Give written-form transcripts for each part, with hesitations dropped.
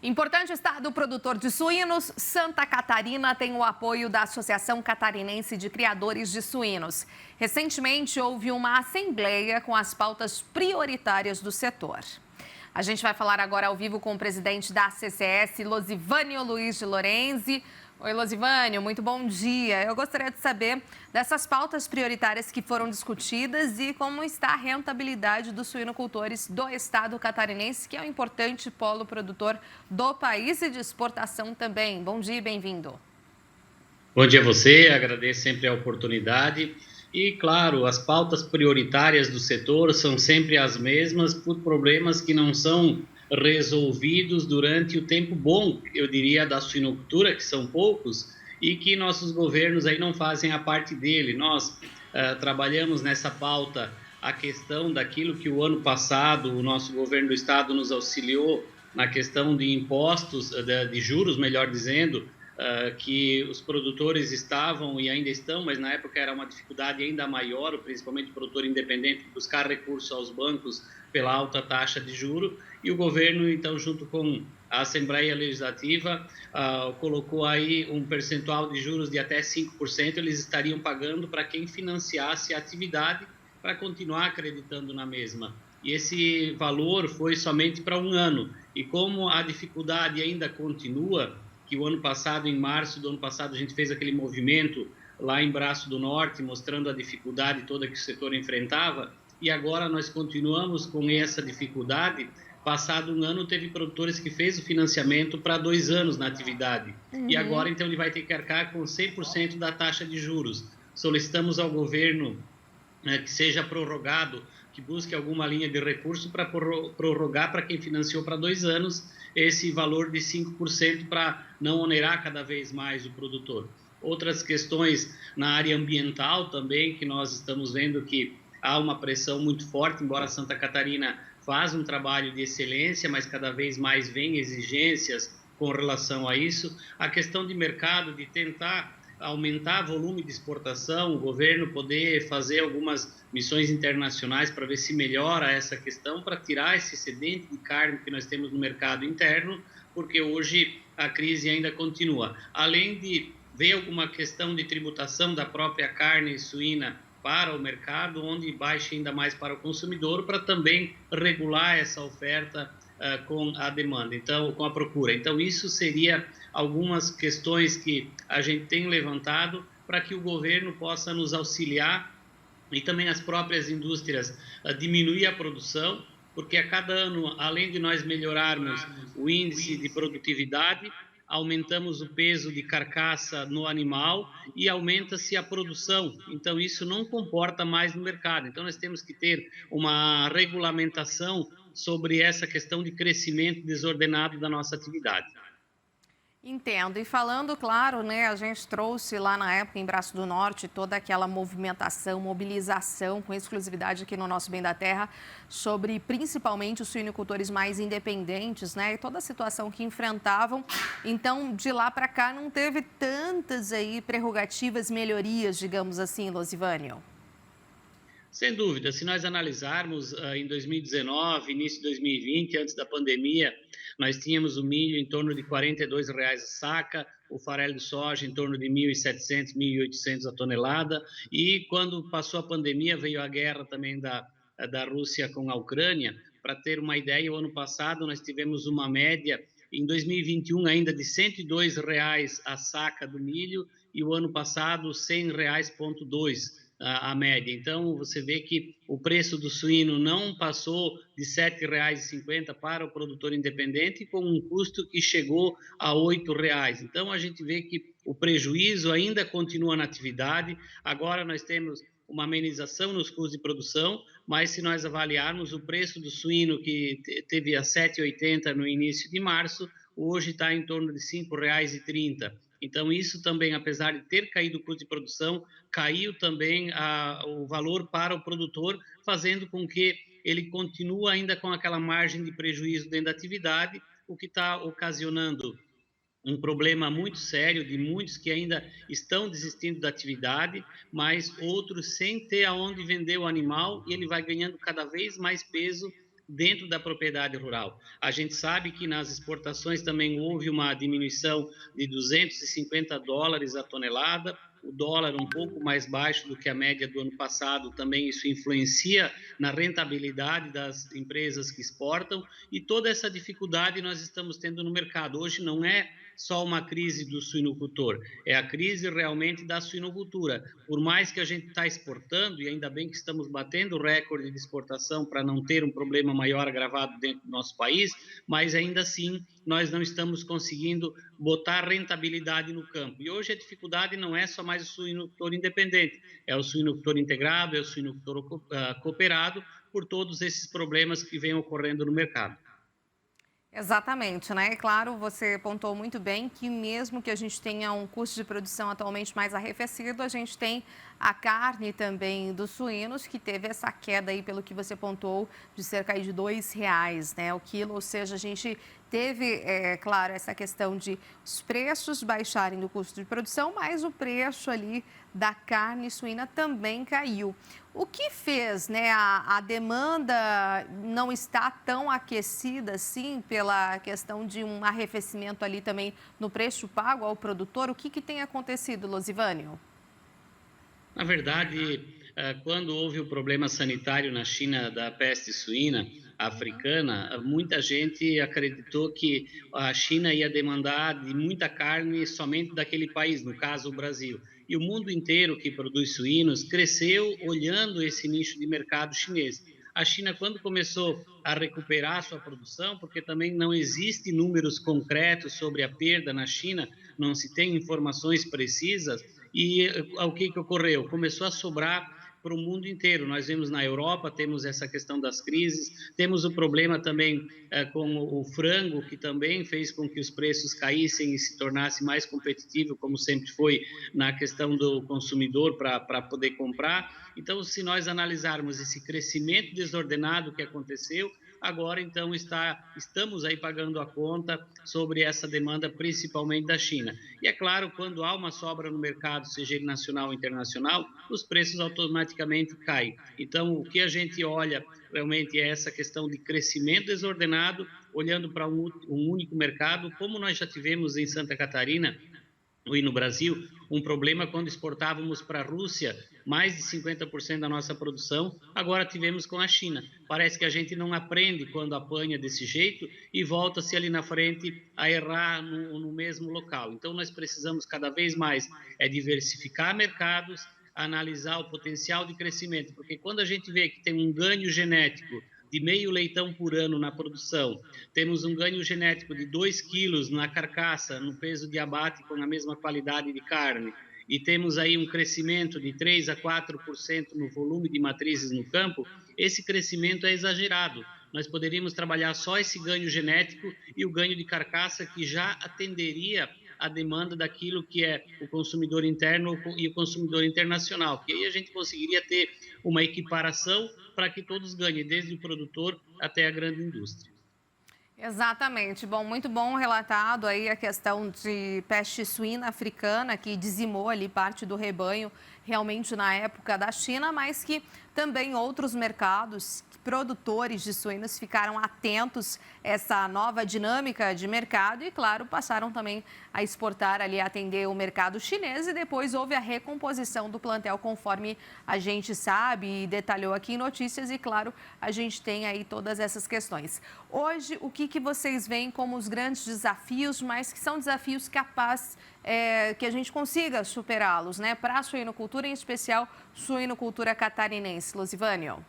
Importante estado produtor de suínos, Santa Catarina tem o apoio da Associação Catarinense de Criadores de Suínos. Recentemente, houve uma assembleia com as pautas prioritárias do setor. A gente vai falar agora ao vivo com o presidente da CCS, Losivânio Luiz de Lorenzi. Oi, Losivânio, muito bom dia. Eu gostaria de saber dessas pautas prioritárias que foram discutidas e como está a rentabilidade dos suinocultores do estado catarinense, que é um importante polo produtor do país e de exportação também. Bom dia e bem-vindo. Bom dia a você, agradeço sempre a oportunidade. E, claro, as pautas prioritárias do setor são sempre as mesmas por problemas que não são resolvidos durante o tempo bom, eu diria, da suinocultura, que são poucos, e que nossos governos aí não fazem a parte dele. Nós trabalhamos nessa pauta a questão daquilo que o ano passado o nosso governo do estado nos auxiliou na questão de impostos, de juros, melhor dizendo, que os produtores estavam e ainda estão, mas na época era uma dificuldade ainda maior, principalmente o produtor independente, buscar recurso aos bancos pela alta taxa de juro, e o governo, então, junto com a Assembleia Legislativa, colocou aí um percentual de juros de até 5%, eles estariam pagando para quem financiasse a atividade para continuar acreditando na mesma. E esse valor foi somente para um ano, e como a dificuldade ainda continua, que o ano passado, em março do ano passado, a gente fez aquele movimento lá em Braço do Norte, mostrando a dificuldade toda que o setor enfrentava, e agora nós continuamos com essa dificuldade. Passado um ano, teve produtores que fez o financiamento para 2 anos na atividade, e agora, então, ele vai ter que arcar com 100% da taxa de juros. Solicitamos ao governo que seja prorrogado, que busque alguma linha de recurso para prorrogar para quem financiou para 2 anos esse valor de 5% para não onerar cada vez mais o produtor. Outras questões na área ambiental também, que nós estamos vendo que há uma pressão muito forte, embora Santa Catarina faz um trabalho de excelência, mas cada vez mais vem exigências com relação a isso. A questão de mercado, de tentar aumentar volume de exportação, o governo poder fazer algumas missões internacionais para ver se melhora essa questão, para tirar esse excedente de carne que nós temos no mercado interno, porque hoje a crise ainda continua. Além de ver alguma questão de tributação da própria carne suína para o mercado, onde baixe ainda mais para o consumidor, para também regular essa oferta com a demanda, então, com a procura. Então, isso seria algumas questões que a gente tem levantado para que o governo possa nos auxiliar e também as próprias indústrias diminuir a produção, porque a cada ano, além de nós melhorarmos o índice de produtividade, aumentamos o peso de carcaça no animal e aumenta-se a produção. Então, isso não comporta mais no mercado. Então, nós temos que ter uma regulamentação sobre essa questão de crescimento desordenado da nossa atividade. Entendo. E falando, claro, né, a gente trouxe lá na época em Braço do Norte toda aquela movimentação, mobilização com exclusividade aqui no nosso Bem da Terra sobre principalmente os suinocultores mais independentes, né, e toda a situação que enfrentavam. Então, de lá para cá não teve tantas aí prerrogativas, melhorias, digamos assim, Losivânio. Sem dúvida, se nós analisarmos em 2019, início de 2020, antes da pandemia, nós tínhamos o milho em torno de R$ 42 a saca, o farelo de soja em torno de 1.700, 1.800 a tonelada, e quando passou a pandemia veio a guerra também da Rússia com a Ucrânia. Para ter uma ideia, o ano passado nós tivemos uma média, em 2021 ainda, de R$ 102 a saca do milho, e o ano passado R$ 100,2 a média. Então, você vê que o preço do suíno não passou de R$ 7,50 para o produtor independente, com um custo que chegou a R$ 8. Então, a gente vê que o prejuízo ainda continua na atividade. Agora nós temos uma amenização nos custos de produção, mas se nós avaliarmos o preço do suíno, que teve a R$ 7,80 no início de março, hoje está em torno de R$ 5,30. Então, isso também, apesar de ter caído o custo de produção, caiu também o valor para o produtor, fazendo com que ele continue ainda com aquela margem de prejuízo dentro da atividade, o que está ocasionando um problema muito sério de muitos que ainda estão desistindo da atividade, mas outros sem ter aonde vender o animal, e ele vai ganhando cada vez mais peso dentro da propriedade rural. A gente sabe que nas exportações também houve uma diminuição de $250 a tonelada, o dólar um pouco mais baixo do que a média do ano passado, também isso influencia na rentabilidade das empresas que exportam, e toda essa dificuldade nós estamos tendo no mercado. Hoje não é só uma crise do suinocultor, é a crise realmente da suinocultura. Por mais que a gente está exportando, e ainda bem que estamos batendo o recorde de exportação para não ter um problema maior agravado dentro do nosso país, mas ainda assim nós não estamos conseguindo botar rentabilidade no campo. E hoje a dificuldade não é só mais o suinocultor independente, é o suinocultor integrado, é o suinocultor cooperado, por todos esses problemas que vêm ocorrendo no mercado. Exatamente, né? E claro, você pontuou muito bem que mesmo que a gente tenha um custo de produção atualmente mais arrefecido, a gente tem a carne também dos suínos, que teve essa queda aí, pelo que você pontuou, de cerca de R$2, né, o quilo. Ou seja, a gente teve, claro, essa questão de os preços baixarem do custo de produção, mas o preço ali da carne suína também caiu. O que fez, né, a demanda não estar tão aquecida assim pela questão de um arrefecimento ali também no preço pago ao produtor? O que tem acontecido, Losivânio? Na verdade, quando houve o problema sanitário na China da peste suína africana, muita gente acreditou que a China ia demandar de muita carne somente daquele país, no caso o Brasil. E o mundo inteiro que produz suínos cresceu olhando esse nicho de mercado chinês. A China, quando começou a recuperar sua produção, porque também não existe números concretos sobre a perda na China, não se tem informações precisas, e o que ocorreu? Começou a sobrar para o mundo inteiro. Nós vemos na Europa, temos essa questão das crises, temos o problema também com o frango, que também fez com que os preços caíssem e se tornasse mais competitivo, como sempre foi na questão do consumidor para poder comprar. Então, se nós analisarmos esse crescimento desordenado que aconteceu, agora então estamos aí pagando a conta sobre essa demanda, principalmente da China. E é claro, quando há uma sobra no mercado, seja ele nacional ou internacional, os preços automaticamente caem. Então, o que a gente olha realmente é essa questão de crescimento desordenado, olhando para um único mercado, como nós já tivemos em Santa Catarina e no Brasil, um problema quando exportávamos para a Rússia mais de 50% da nossa produção, agora tivemos com a China. Parece que a gente não aprende quando apanha desse jeito e volta-se ali na frente a errar no mesmo local. Então, nós precisamos cada vez mais diversificar mercados, analisar o potencial de crescimento, porque quando a gente vê que tem um ganho genético de meio leitão por ano na produção, temos um ganho genético de 2 quilos na carcaça, no peso de abate com a mesma qualidade de carne, e temos aí um crescimento de 3 a 4% no volume de matrizes no campo, esse crescimento é exagerado. Nós poderíamos trabalhar só esse ganho genético e o ganho de carcaça, que já atenderia a demanda daquilo que é o consumidor interno e o consumidor internacional, que aí a gente conseguiria ter uma equiparação para que todos ganhem, desde o produtor até a grande indústria. Exatamente. Bom, muito bom relatado aí a questão de peste suína africana, que dizimou ali parte do rebanho realmente na época da China, mas que também outros mercados, produtores de suínos, ficaram atentos a essa nova dinâmica de mercado e, claro, passaram também a exportar ali, a atender o mercado chinês, e depois houve a recomposição do plantel, conforme a gente sabe e detalhou aqui em notícias, e, claro, a gente tem aí todas essas questões. Hoje, o que vocês veem como os grandes desafios, mas que são desafios capazes que a gente consiga superá-los, né, para a suinocultura, em especial suinocultura catarinense? Losivânio?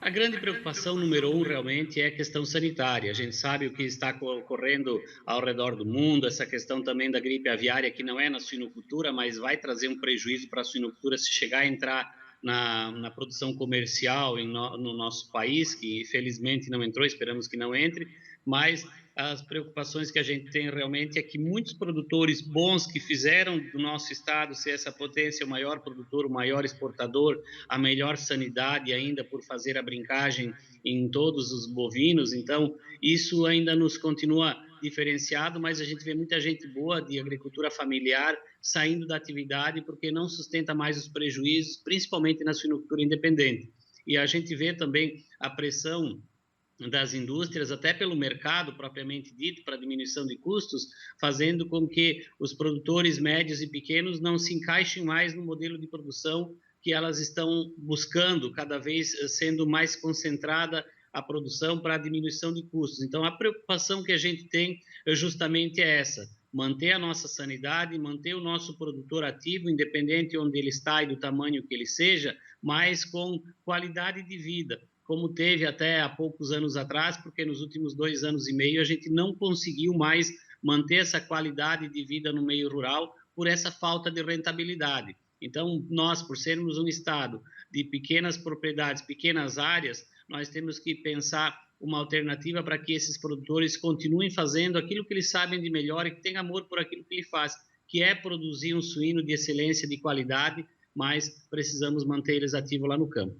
A grande preocupação número 1 realmente é a questão sanitária. A gente sabe o que está ocorrendo ao redor do mundo, essa questão também da gripe aviária, que não é na suinocultura, mas vai trazer um prejuízo para a suinocultura se chegar a entrar na produção comercial no nosso país, que infelizmente não entrou, esperamos que não entre, mas as preocupações que a gente tem realmente é que muitos produtores bons que fizeram do nosso estado ser essa potência, o maior produtor, o maior exportador, a melhor sanidade ainda por fazer a brincagem em todos os bovinos, então isso ainda nos continua diferenciado, mas a gente vê muita gente boa de agricultura familiar saindo da atividade porque não sustenta mais os prejuízos, principalmente na suinocultura independente. E a gente vê também a pressão das indústrias, até pelo mercado propriamente dito, para diminuição de custos, fazendo com que os produtores médios e pequenos não se encaixem mais no modelo de produção que elas estão buscando, cada vez sendo mais concentrada a produção para a diminuição de custos. Então, a preocupação que a gente tem justamente é essa: manter a nossa sanidade, manter o nosso produtor ativo, independente de onde ele está e do tamanho que ele seja, mas com qualidade de vida, como teve até há poucos anos atrás, porque nos últimos 2 anos e meio a gente não conseguiu mais manter essa qualidade de vida no meio rural por essa falta de rentabilidade. Então, nós, por sermos um estado de pequenas propriedades, pequenas áreas, nós temos que pensar uma alternativa para que esses produtores continuem fazendo aquilo que eles sabem de melhor e que têm amor por aquilo que ele faz, que é produzir um suíno de excelência, de qualidade, mas precisamos manter eles ativos lá no campo.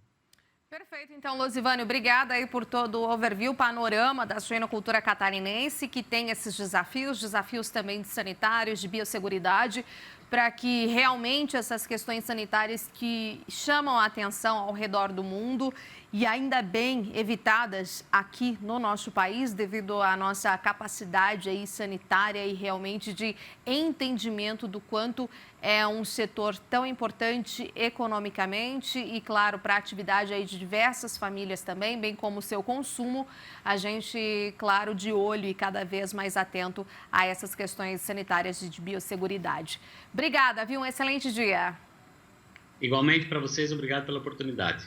Perfeito, então, Losivânio, obrigada aí por todo o overview, panorama da suinocultura catarinense, que tem esses desafios também de sanitários, de biosseguridade, para que realmente essas questões sanitárias que chamam a atenção ao redor do mundo e ainda bem evitadas aqui no nosso país, devido à nossa capacidade aí sanitária e realmente de entendimento do quanto é um setor tão importante economicamente e, claro, para a atividade aí de diversas famílias também, bem como o seu consumo. A gente, claro, de olho e cada vez mais atento a essas questões sanitárias e de biosseguridade. Obrigada, viu? Um excelente dia. Igualmente para vocês, obrigado pela oportunidade.